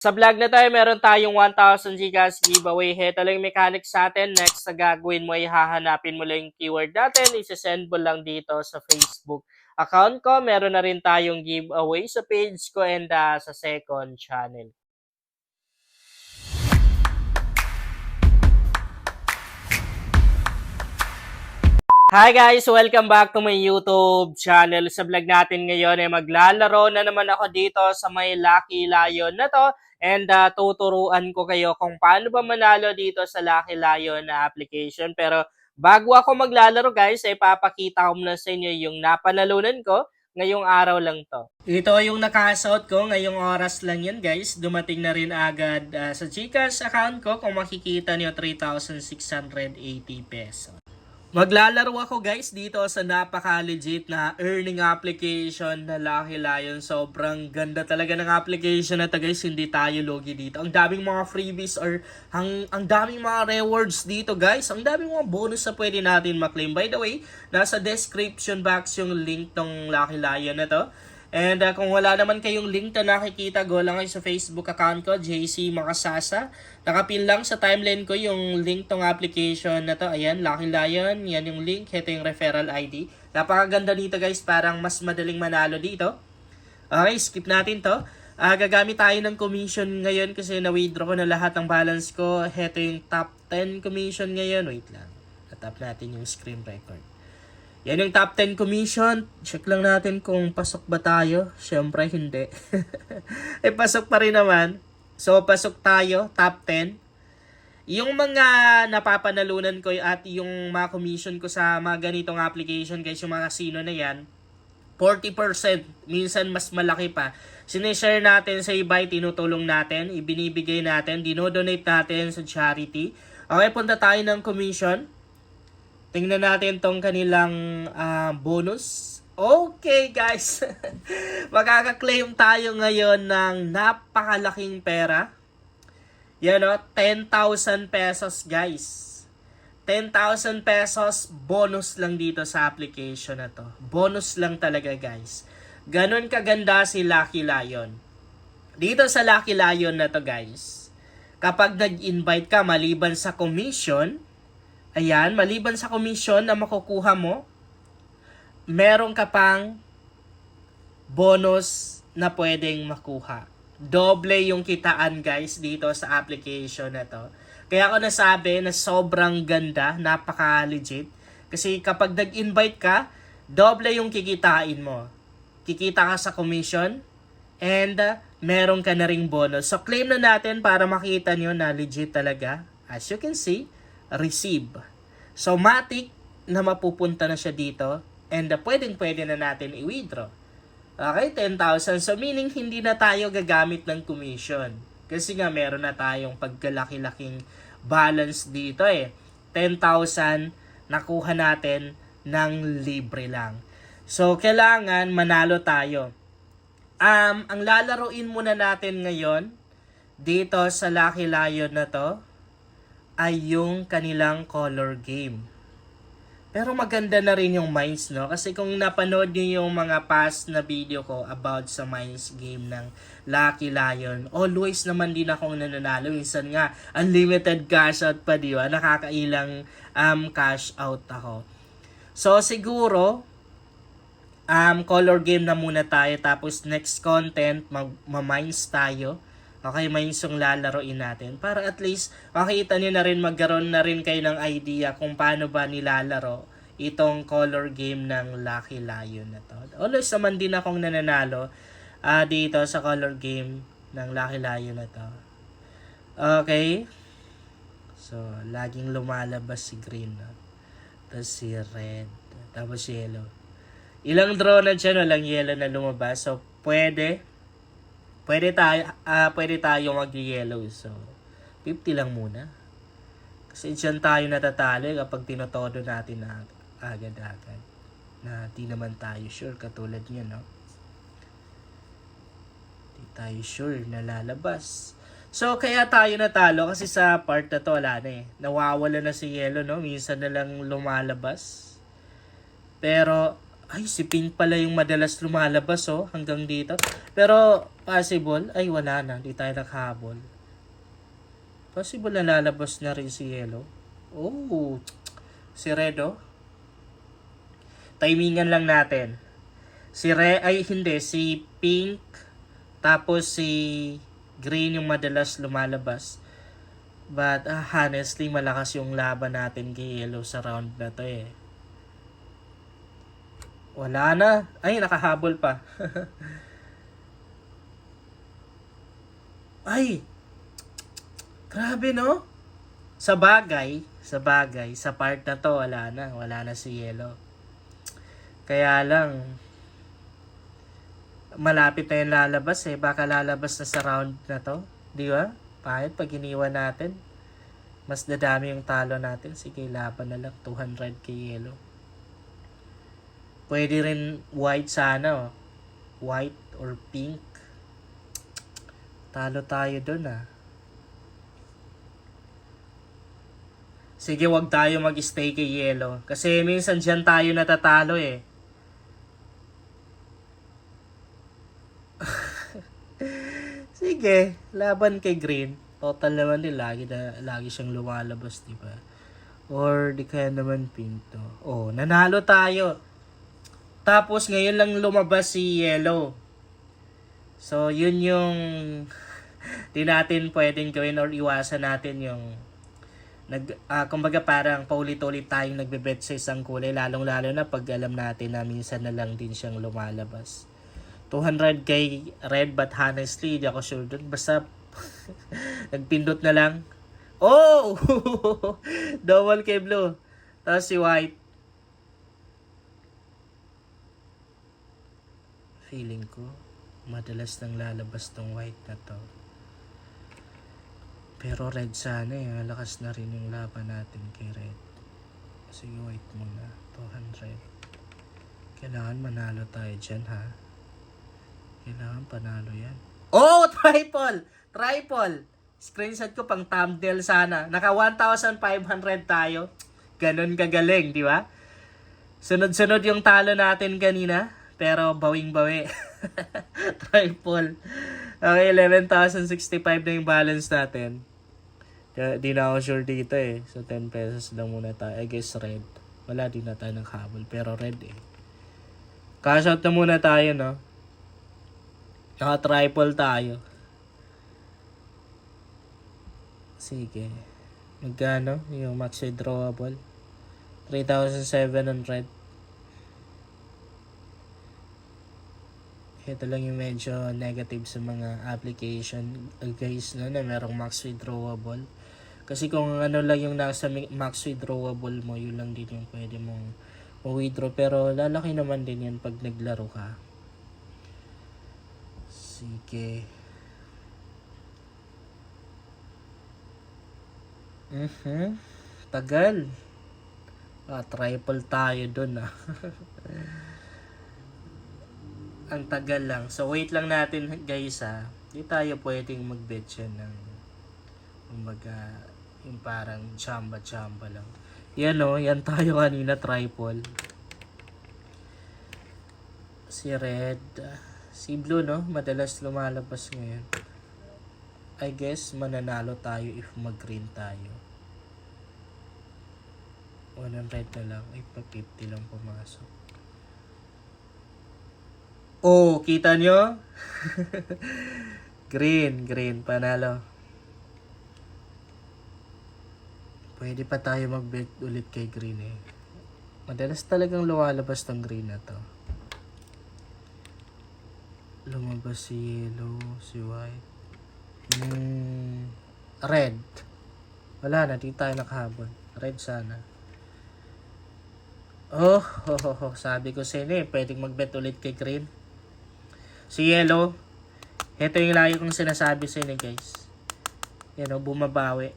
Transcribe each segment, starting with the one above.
Sa vlog na tayo, meron tayong 1,000 Gcash giveaway. Heto lang yung mechanics sa atin. Next na gagawin mo ay hahanapin mo lang yung keyword natin. Isasend mo lang dito sa Facebook account ko. Meron na rin tayong giveaway sa page ko and sa second channel. Hi guys! Welcome back to my YouTube channel. Sa vlog natin ngayon ay maglalaro na naman ako dito sa may Lucky Lion na to. And tuturuan ko kayo kung paano ba manalo dito sa Lucky Lion na application. Pero bago ako maglalaro guys, ay papakita ko muna sa inyo yung napanalunan ko ngayong araw lang to. Ito yung nakasahod ko, ngayong oras lang yan guys. Dumating na rin agad sa Gcash account ko. Kung makikita niyo 3,680 pesos. Maglalaro ako guys dito sa napaka-legit na earning application na Lucky Lion. Sobrang ganda talaga ng application na to guys. Hindi tayo logi dito. Ang daming mga freebies or ang daming mga rewards dito guys. Ang daming mga bonus na pwede natin maklaim. By the way, nasa description box yung link ng Lucky Lion na to. And kung wala naman kayong link na nakikita, go lang kayo sa Facebook account ko, JC Makasasa. Nakapin lang sa timeline ko yung link tong application na to. Ayan, Lucky Lion. Yan yung link. Ito yung referral ID. Napakaganda dito guys. Parang mas madaling manalo dito. Okay, skip natin to. Gagamit tayo ng commission ngayon kasi na-withdraw ko na lahat ng balance ko. Ito yung top 10 commission ngayon. Wait lang. Natap natin yung screen record. Yan yung top 10 commission. Check lang natin kung pasok ba tayo. Siyempre, hindi. Pasok pa rin naman. So, pasok tayo. Top 10. Yung mga napapanalunan ko at yung mga commission ko sa mga ganitong application, guys, yung mga casino na yan, 40%. Minsan, mas malaki pa. Sinishare natin sa iba, tinutulong natin, ibinibigay natin, dinodonate natin sa charity. Okay, punta tayo ng commission. Tingnan natin tong kanilang bonus. Okay guys, makaka-claim tayo ngayon ng napakalaking pera. Yan o, 10,000 pesos guys. 10,000 pesos bonus lang dito sa application na to. Bonus lang talaga guys. Ganon kaganda si Lucky Lion. Dito sa Lucky Lion na to guys, kapag nag-invite ka maliban sa commission, ayan, maliban sa commission na makukuha mo, meron ka pang bonus na pwedeng makuha. Doble yung kitaan guys dito sa application na to. Kaya ako nasabi na sobrang ganda, napaka-legit. Kasi kapag nag-invite ka, doble yung kikitain mo. Kikita ka sa commission and meron ka na ring bonus. So claim na natin para makita nyo na legit talaga. As you can see, receive. So, matik na mapupunta na siya dito and pwedeng-pwede na natin i-withdraw. Okay, 10,000. So, meaning hindi na tayo gagamit ng commission. Kasi nga, meron na tayong pagkalaki-laking balance dito eh. 10,000 nakuha natin ng libre lang. So, kailangan manalo tayo. Ang lalaruin muna natin ngayon dito sa Lucky Lion na to ay yung kanilang color game. Pero maganda na rin yung mines, no? Kasi kung napanood niyo yung mga past na video ko about sa mines game ng Lucky Lion, always naman din akong nananalo. Minsan nga, unlimited cash out pa, di ba? Nakakailang cash out ako. So, siguro, color game na muna tayo. Tapos, next content, mag-mines tayo. Okay, may yung lalaroin natin. Para at least, makita nyo na rin, magkaroon na rin kayo ng idea kung paano ba nilalaro itong color game ng Lucky Lion na to. Always naman din akong nananalo dito sa color game ng Lucky Lion na to. Okay. So, laging lumalabas si green. No? Tapos si red. Tapos yellow. Ilang draw na dyan, walang yellow na lumabas. So, pwede tayo mag-yellow. So, 50 lang muna. Kasi dyan tayo natatalo kapag tinotodo natin na agad-agad. Na di naman tayo sure. Katulad niya, no? Di tayo sure na lalabas. So, kaya tayo natalo kasi sa part na to, wala na eh. Nawawala na si yellow, no? Minsan na lang lumalabas. Pero, ay, si pink pala yung madalas lumalabas, oh, hanggang dito. Pero, Possible? Ay, wala na. Di tayo nakahabol. Possible na lalabas na rin si Yellow. Oh, si Red, oh. Timingan lang natin. Si Red, ay hindi, si Pink, tapos si Green yung madalas lumalabas. But honestly, malakas yung laban natin kay Yellow sa round na to eh. Wala na. Ay, nakahabol pa. Ay, grabe no? Sa bagay, sa part na to, wala na si Yellow. Kaya lang, malapit na yung lalabas eh. Baka lalabas na sa round na to. Di ba? Kahit pag iniwan natin, mas dadami yung talo natin. Sige, laban na lang. 200 kay Yellow. Pwede rin white sana. Oh. White or pink. Talo tayo dun ah. Sige, wag tayo mag-stay kay Yellow. Kasi minsan dyan tayo natatalo eh. Sige, laban kay Green. Total naman din, lagi siyang lumalabas, di ba? Or di kaya naman pink to. Oh, nanalo tayo. Tapos ngayon lang lumabas si Yellow. So, yun yung di natin pwedeng gawin or iwasan natin yung kumbaga parang paulit-ulit tayong nagbe-bet sa isang kulay, lalong-lalo na pag alam natin na minsan na lang din siyang lumalabas. 200 kay Red, but honestly, di ako sure dun. Basta, nagpindot na lang. Oh! Double kay Blue. Tapos si White. Feeling ko, madalas nang lalabas tong White na to. Pero Red sana eh. Malakas na rin yung laban natin kay Red. Sige, White muna. 200. Kailangan manalo tayo dyan, ha? Kailangan panalo yan. Oh! Triple! Triple! Screenshot ko pang thumbnail sana. Naka 1,500 tayo. Ganon kagaling, di ba? Sunod-sunod yung talo natin kanina. Pero bawing-bawi. Triple. Okay, 11,065 na yung balance natin. Di na ako sure dito eh. So 10 pesos lang muna tayo. I guess red. Wala din na tayo ng habol. Pero red eh. Cash out na muna tayo, no? Naka-triple tayo. Sige. Magkano? Yung max withdrawable. 3,700. Ito lang yung medyo negative sa mga application, guys, no, na merong max withdrawable. Kasi kung ano lang yung nasa max withdrawable mo, yun lang din yung pwede mong withdraw. Pero lalaki naman din yan pag naglaro ka. Sige. Tagal. Triple tayo dun ah. Ang tagal lang. So wait lang natin guys ha. Di tayo pwedeng mag-bet yan ng kumbaga yung parang chamba lang. Yan o. Yan tayo kanina triple. Si red. Si blue no. Madalas lumalabas ngayon. I guess mananalo tayo if mag-green tayo. 100 na lang. Ay pa 50 lang pumasok. Oh, kita nyo? Green, panalo. Pwede pa tayo mag-bet ulit kay green eh. Madalas talagang lumalabas ng green na to. Lumabas si yellow, si white. Red. Wala na, di tayo nakahabol. Red sana. Sabi ko sa inyo eh, pwedeng mag-bet ulit kay green. Si yellow, ito yung lagi kong sinasabi sa inyo guys. Yan o, bumabawi.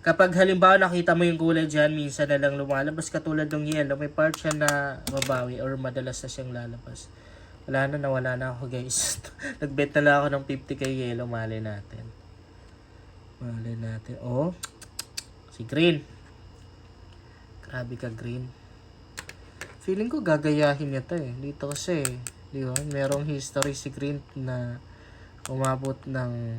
Kapag halimbawa nakita mo yung kulay dyan, minsan na lang lumalabas katulad ng yellow, may part siya na mabawi or madalas na siyang lalabas. Nawala na ako guys. Nag-bet na lang ako ng 50 kay yellow, mali natin. Oh, si green. Grabe ka green. Feeling ko gagayahin niya to eh. Dito kasi Di ba? Merong history si Green na umabot ng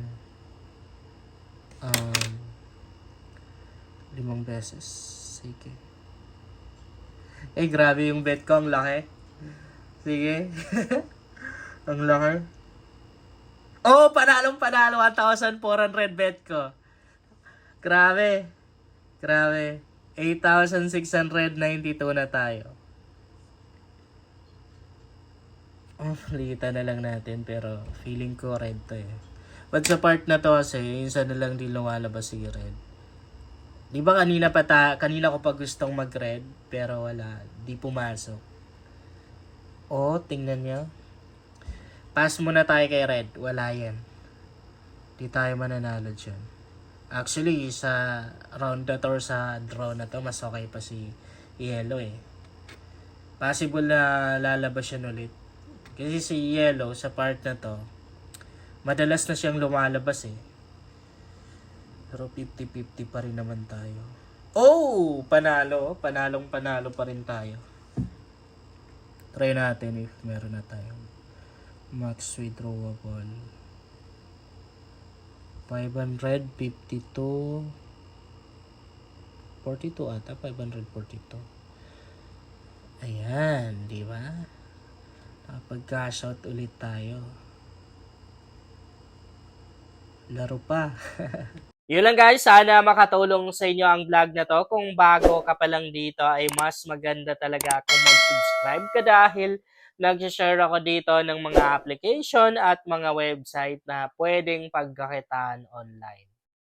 5 beses. Sige. Grabe yung bet ko. Ang laki. Sige. Ang laki. Oh, panalong panalo. 1,400 bet ko. Grabe. Grabe. 8,692 na tayo. Litan na lang natin pero feeling ko red to eh. But sa part na to kasi, minsan na lang din lumalabas si red. Di ba kanina ko pa gustong mag-red pero wala, di pumasok. Oh, tingnan nyo. Pass muna tayo kay red, wala yan. Di tayo mananalo dyan. Actually, sa round na to or sa draw na to, mas okay pa si yellow eh. Possible na lalabas yan ulit. Kasi si yellow sa part na to, madalas na siyang lumalabas eh. Pero 50-50 pa rin naman tayo. Oh! Panalo. Panalong panalo pa rin tayo. Try natin if meron na tayo. Max withdrawable. 552. 42 ata. 542. Ayan. Di ba? Kapag-cash out ulit tayo. Laro pa. Yun lang guys, sana makatulong sa inyo ang vlog na to. Kung bago ka pa lang dito ay mas maganda talaga kung mag-subscribe ka dahil nag-share ako dito ng mga application at mga website na pwedeng pagkakitaan online.